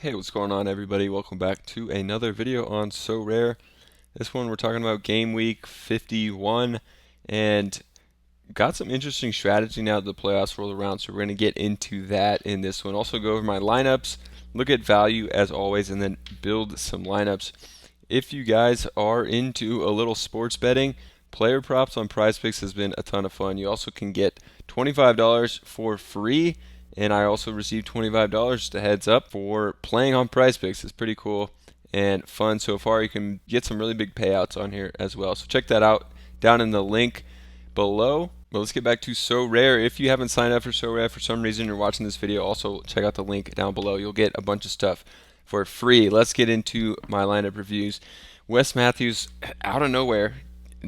Hey, what's going on, everybody? Welcome back to another video on Sorare. This one we're talking about game week 51 and got some interesting strategy now that the playoffs roll around, so we're going to get into that in this one. Also go over my lineups, look at value as always, and then build some lineups. If you guys are into a little sports betting, player props on PrizePicks has been a ton of fun. You also can get $25 for free, and I also received $25 to heads up for playing on PrizePicks. It's pretty cool and fun so far. You can get some really big payouts on here as well. So check that out down in the link below. But let's get back to Sorare. If you haven't signed up for Sorare for some reason, you're watching this video, also check out the link down below. You'll get a bunch of stuff for free. Let's get into my lineup reviews. Wes Matthews, out of nowhere,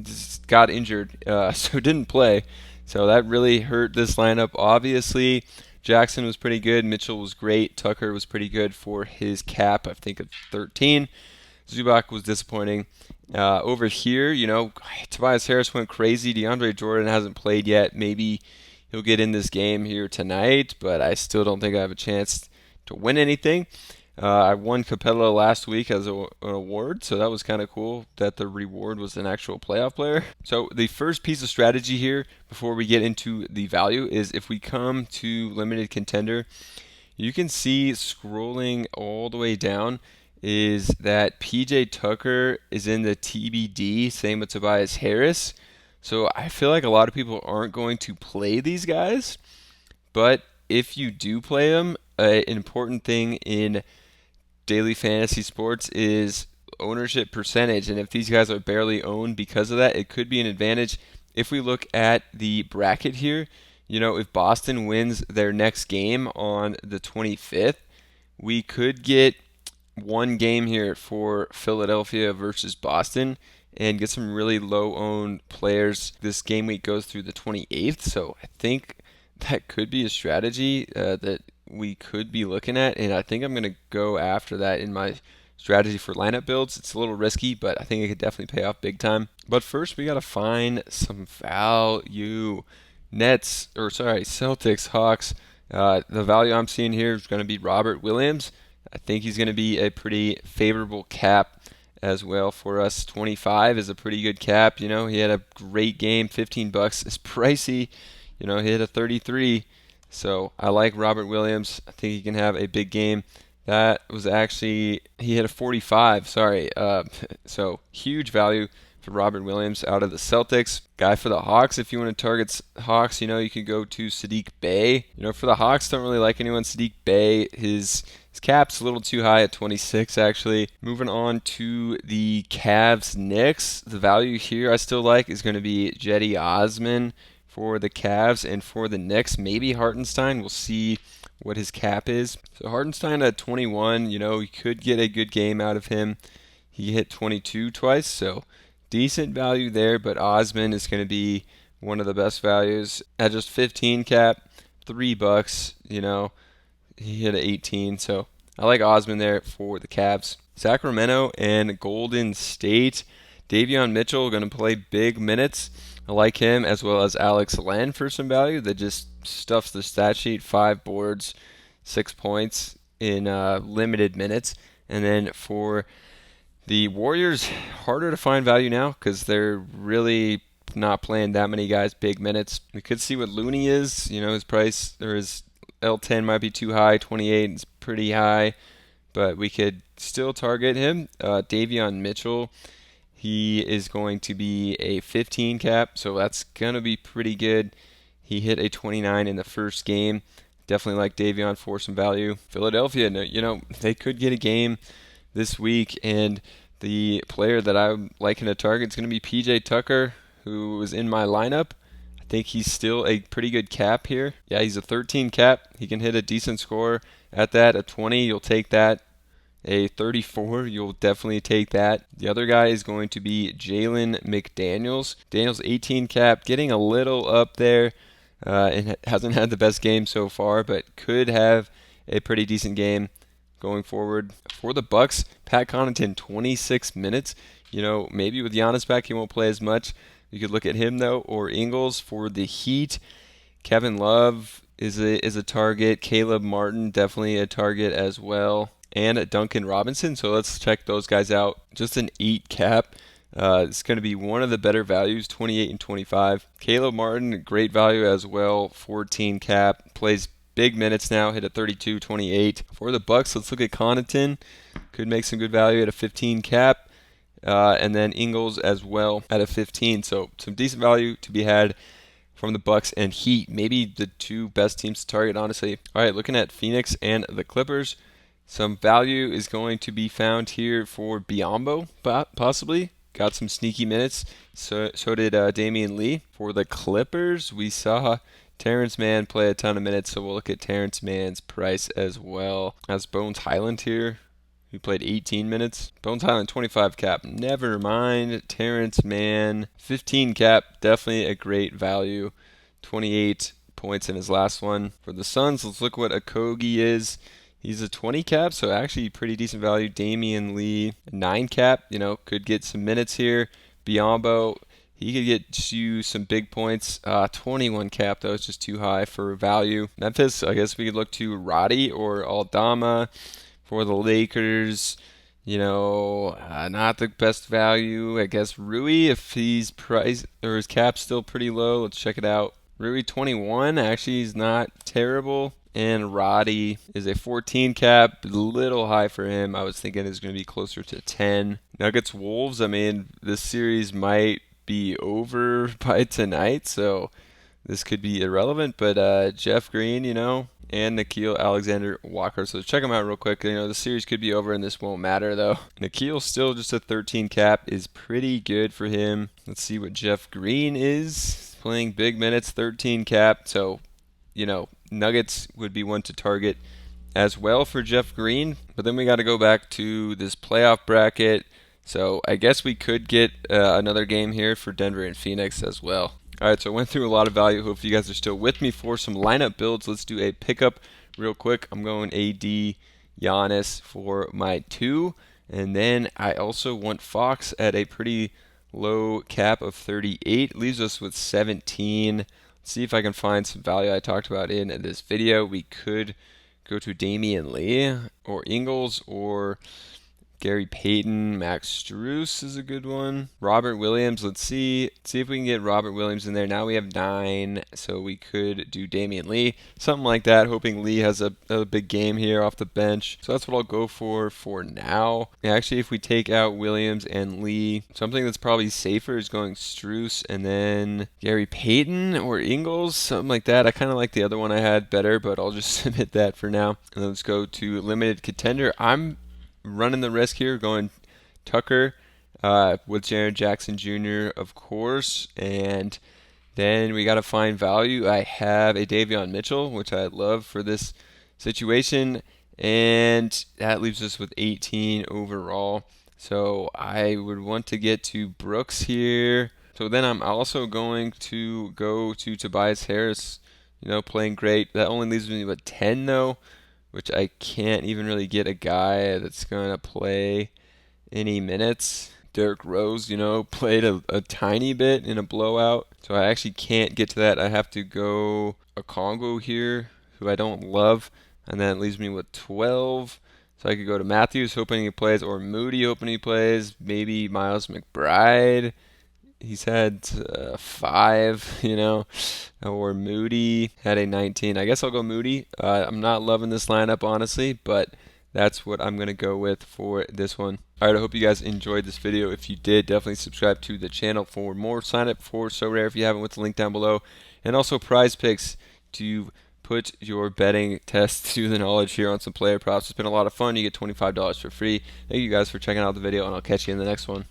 just got injured, so didn't play. So that really hurt this lineup. Obviously, Jackson was pretty good. Mitchell was great. Tucker was pretty good for his cap, I think, of 13. Zubac was disappointing. Over here, Tobias Harris went crazy. DeAndre Jordan hasn't played yet. Maybe he'll get in this game here tonight, but I still don't think I have a chance to win anything. I won Capella last week as an award, so that was kind of cool that the reward was an actual playoff player. So the first piece of strategy here before we get into the value is if we come to limited contender, you can see scrolling all the way down is that PJ Tucker is in the TBD, same with Tobias Harris. So I feel like a lot of people aren't going to play these guys, but if you do play them, an important thing in daily fantasy sports is ownership percentage. And if these guys are barely owned because of that, it could be an advantage. If we look at the bracket here, if Boston wins their next game on the 25th, we could get one game here for Philadelphia versus Boston and get some really low owned players. This game week goes through the 28th, so I think that could be a strategy that we could be looking at, and I think I'm going to go after that in my strategy for lineup builds. It's a little risky, but I think it could definitely pay off big time. But first, we got to find some value. Celtics, Hawks. The value I'm seeing here is going to be Robert Williams. I think he's going to be a pretty favorable cap as well for us. 25 is a pretty good cap. He had a great game. $15 is pricey. He hit a 33. So I like Robert Williams. I think he can have a big game. That was actually, he hit a 45, sorry. So huge value for Robert Williams out of the Celtics. Guy for the Hawks, if you want to target Hawks, you could go to Sadiq Bey. For the Hawks, don't really like anyone. Sadiq Bey, his cap's a little too high at 26, actually. Moving on to the Cavs Knicks. The value here I still like is going to be Jetty Osman for the Cavs, and for the Knicks, maybe Hartenstein. We'll see what his cap is. So Hartenstein at 21, you could get a good game out of him. He hit 22 twice, so decent value there, but Osman is going to be one of the best values at just 15 cap, $3, he hit an 18, so I like Osman there for the Cavs. Sacramento and Golden State. Davion Mitchell going to play big minutes. I like him as well as Alex Len for some value that just stuffs the stat sheet. 5 boards, 6 points in limited minutes. And then for the Warriors, harder to find value now because they're really not playing that many guys big minutes. We could see what Looney is. His price or his L10 might be too high. 28 is pretty high, but we could still target him. Davion Mitchell. He is going to be a 15 cap, so that's going to be pretty good. He hit a 29 in the first game. Definitely like Davion for some value. Philadelphia, they could get a game this week, and the player that I'm liking to target is going to be PJ Tucker, who was in my lineup. I think he's still a pretty good cap here. Yeah, he's a 13 cap. He can hit a decent score at that. A 20, you'll take that. A 34, you'll definitely take that. The other guy is going to be Jalen McDaniels. Daniels 18 cap, getting a little up there, and hasn't had the best game so far, but could have a pretty decent game going forward. For the Bucks, Pat Connaughton 26 minutes. Maybe with Giannis back, he won't play as much. You could look at him though, or Ingles for the Heat. Kevin Love is a target. Caleb Martin definitely a target as well. and Duncan Robinson. So let's check those guys out. Just an 8 cap. It's going to be one of the better values, 28 and 25. Caleb Martin, great value as well, 14 cap. Plays big minutes now, hit a 32, 28. For the Bucks, let's look at Connaughton. Could make some good value at a 15 cap. And then Ingles as well at a 15. So some decent value to be had from the Bucks and Heat. Maybe the two best teams to target, honestly. All right, looking at Phoenix and the Clippers. Some value is going to be found here for Biyombo, possibly. Got some sneaky minutes. So did Damian Lee. For the Clippers, we saw Terrence Mann play a ton of minutes, so we'll look at Terrence Mann's price as well. As Bones Highland here, who played 18 minutes. Bones Highland, 25 cap. Never mind. Terrence Mann, 15 cap. Definitely a great value. 28 points in his last one. For the Suns, let's look what Okogie is. He's a 20 cap, so actually pretty decent value. Damian Lee, 9 cap. Could get some minutes here. Biyombo, he could get you some big points. 21 cap, though, is just too high for value. Memphis, I guess we could look to Roddy or Aldama. For the Lakers, not the best value. I guess Rui, if he's priced or his cap's still pretty low. Let's check it out. Rui 21, actually he's not terrible. And Roddy is a 14 cap, a little high for him. I was thinking it's going to be closer to 10. Nuggets Wolves, I mean, this series might be over by tonight, so this could be irrelevant. But Jeff Green, and Nickeil Alexander-Walker. So check them out real quick. The series could be over and this won't matter though. Nickeil still just a 13 cap is pretty good for him. Let's see what Jeff Green is. Playing big minutes, 13 cap. So, Nuggets would be one to target as well for Jeff Green. But then we got to go back to this playoff bracket. So I guess we could get another game here for Denver and Phoenix as well. All right, so I went through a lot of value. Hope you guys are still with me for some lineup builds. Let's do a pickup real quick. I'm going AD Giannis for my 2. And then I also want Fox at a pretty low cap of 38. Leaves us with 17. Let's see if I can find some value I talked about in this video. We could go to Damian Lee or Ingles or Gary Payton. Max Strus is a good one. Robert Williams, let's see if we can get Robert Williams in there. Now we have 9, so we could do Damian Lee, something like that, hoping Lee has a big game here off the bench. So that's what I'll go for now. Actually, if we take out Williams and Lee, something that's probably safer is going Strus and then Gary Payton or Ingles, something like that. I kind of like the other one I had better, but I'll just submit that for now. And let's go to limited contender. I'm running the risk here, going Tucker with Jaren Jackson Jr., of course, and then we got to find value. I have a Davion Mitchell, which I love for this situation, and that leaves us with 18 overall. So I would want to get to Brooks here. So then I'm also going to go to Tobias Harris, playing great. That only leaves me with 10 though, which I can't even really get a guy that's going to play any minutes. Derrick Rose, played a tiny bit in a blowout. So I actually can't get to that. I have to go a Congo here, who I don't love. And then it leaves me with 12. So I could go to Matthews, hoping he plays, or Moody, hoping he plays. Maybe Miles McBride. He's had 5, or Moody had a 19. I guess I'll go Moody. I'm not loving this lineup, honestly, but that's what I'm going to go with for this one. All right, I hope you guys enjoyed this video. If you did, definitely subscribe to the channel for more. Sign up for Sorare if you haven't with the link down below. And also Prize Picks to put your betting test to the knowledge here on some player props. It's been a lot of fun. You get $25 for free. Thank you guys for checking out the video, and I'll catch you in the next one.